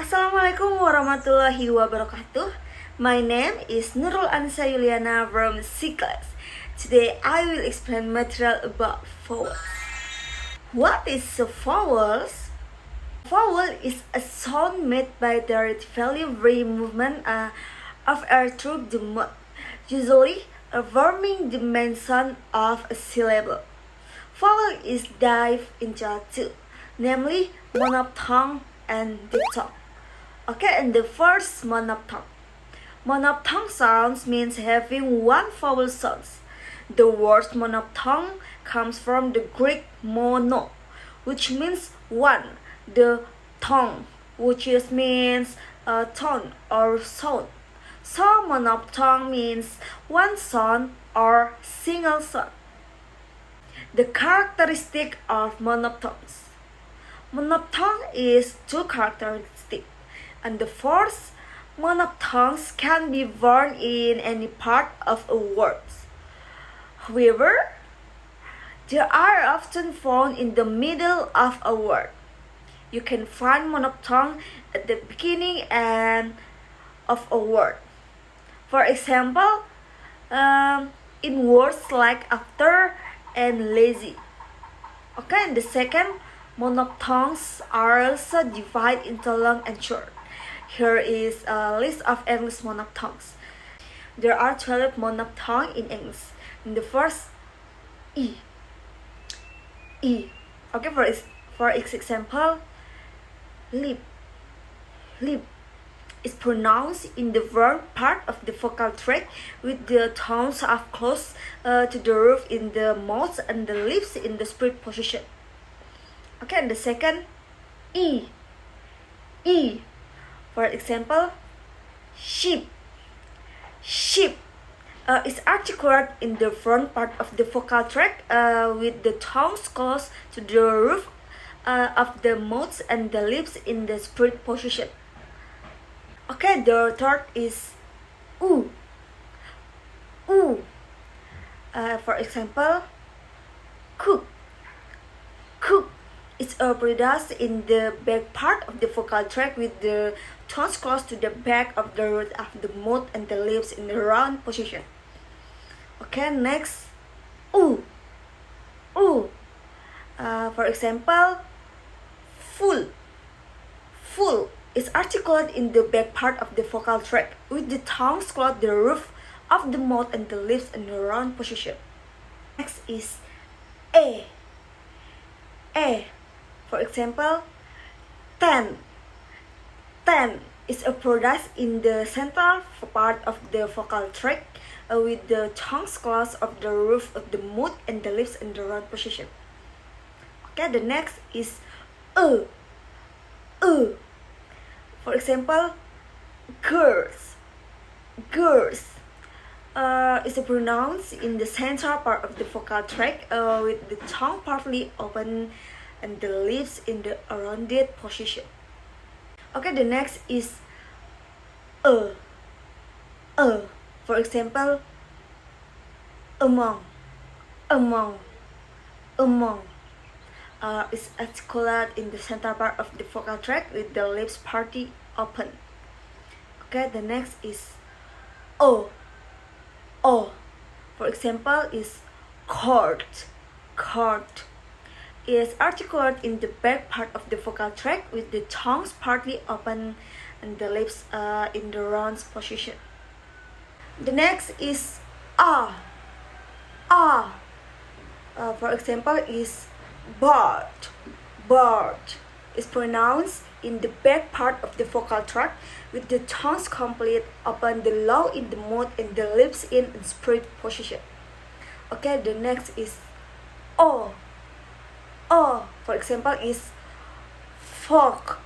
Assalamualaikum warahmatullahi wabarakatuh. My name is Nurul Annisa Yuliana from C class. Today I will explain material about vowels. What is a vowels? Vowel is a sound made by the relatively movement of air through the mouth, usually forming the main sound of a syllable. Vowel is divided into two, namely monophthong and diphthong. Okay, and the first monophthong. Monophthong sounds means having one vowel sound. The word monophthong comes from the Greek mono, which means one, the phthong, which means tone or sound. So monophthong means one sound or single sound. The characteristic of monophthongs. Monophthong is two characteristics, and the first, monophthongs can be found in any part of a word. However, they are often found in the middle of a word. You can find monophthong at the beginning and of a word. For example, in words like after and lazy. Okay, and the second, monophthongs are also divided into long and short. Here is a list of English monophthongs. There are 12 monophthongs in English. And the first, E. Okay, for example, lip. Lip is pronounced in the front part of the vocal tract with the tones of close to the roof in the mouth and the lips in the spirit position. Okay, and the second, E. For example, sheep. Sheep is articulated in the front part of the vocal tract with the tongues close to the roof of the mouth and the lips in the spirit position. Okay, the third is oo. For example, cook. Cook is pronounced in the back part of the vocal tract with the tones close to the back of the root of the mouth and the lips in the round position. Okay, next, oo. For example, full. Full is articulated in the back part of the vocal tract with the tongues close to the roof of the mouth and the lips in the round position. Next is A. For example, 10. 10 is pronounced in the central part of the vocal tract with the tongues close of the roof of the mouth and the lips in the round position. Okay, the next is For example, girls. Is pronounced in the central part of the vocal tract with the tongue partly open and the lips in the rounded position. Okay, the next is For example, among. Is articulated in the central part of the vocal tract with the lips partly open. Okay, the next is O. For example, is court. Is articulated in the back part of the vocal tract with the tongues partly open and the lips in the round position. The next is A. For example, is bird is pronounced in the back part of the vocal tract with the tongues complete open the low in the mouth and the lips in spirit position. Okay, the next is O. For example, is fork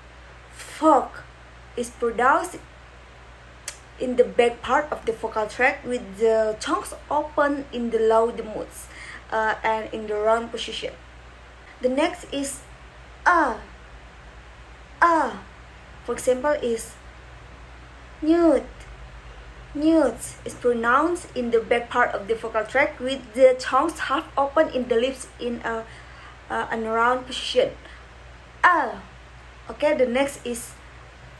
is pronounced in the back part of the vocal tract with the tongues open in the low the mouth and in the round position. The next is A. For example, is nude is pronounced in the back part of the vocal tract with the tongues half open in the lips in a round position. Okay, the next is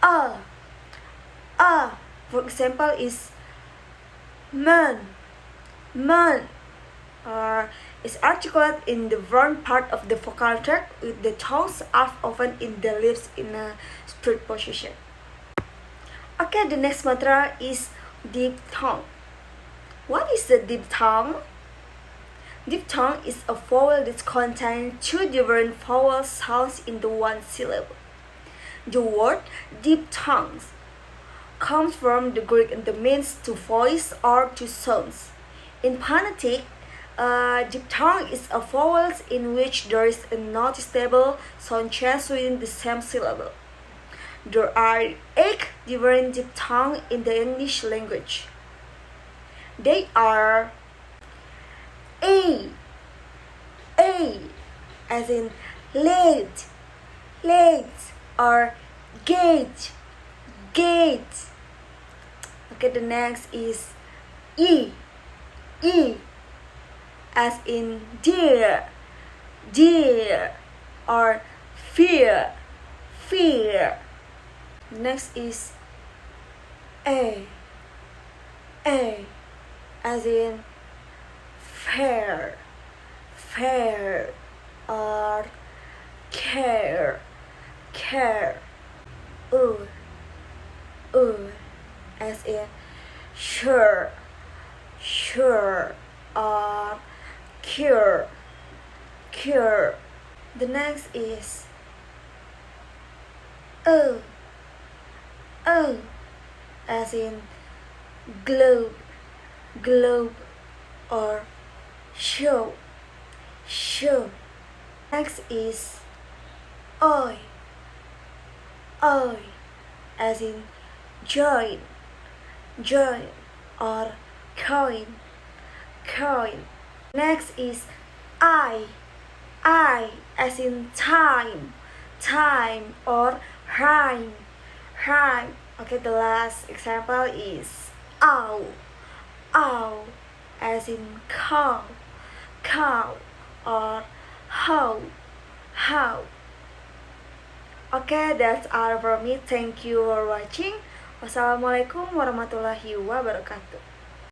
a. For example, is man, is articulate in the front part of the vocal tract with the tongues up often in the lips in a straight position. Okay, the next mantra is diphthong. What is the diphthong? Diphthong is a vowel that contains two different vowel sounds into one syllable. The word diphthongs comes from the Greek and means to voice or to sounds. In phonetic, diphthong is a vowel in which there is a noticeable sound change within the same syllable. There are 8 different diphthongs in the English language. They are a, as in late, or gate. Okay, the next is e, as in dear, or fear. Next is a, as in fair, or care. As in sure, or cure. The next is o, as in globe, or show. Next is oi, as in join, or coin. Next is I, as in time, or rhyme. Okay, the last example is ow, as in cow, or how. Okay, that's all from me. Thank you for watching. Wassalamualaikum warahmatullahi wabarakatuh.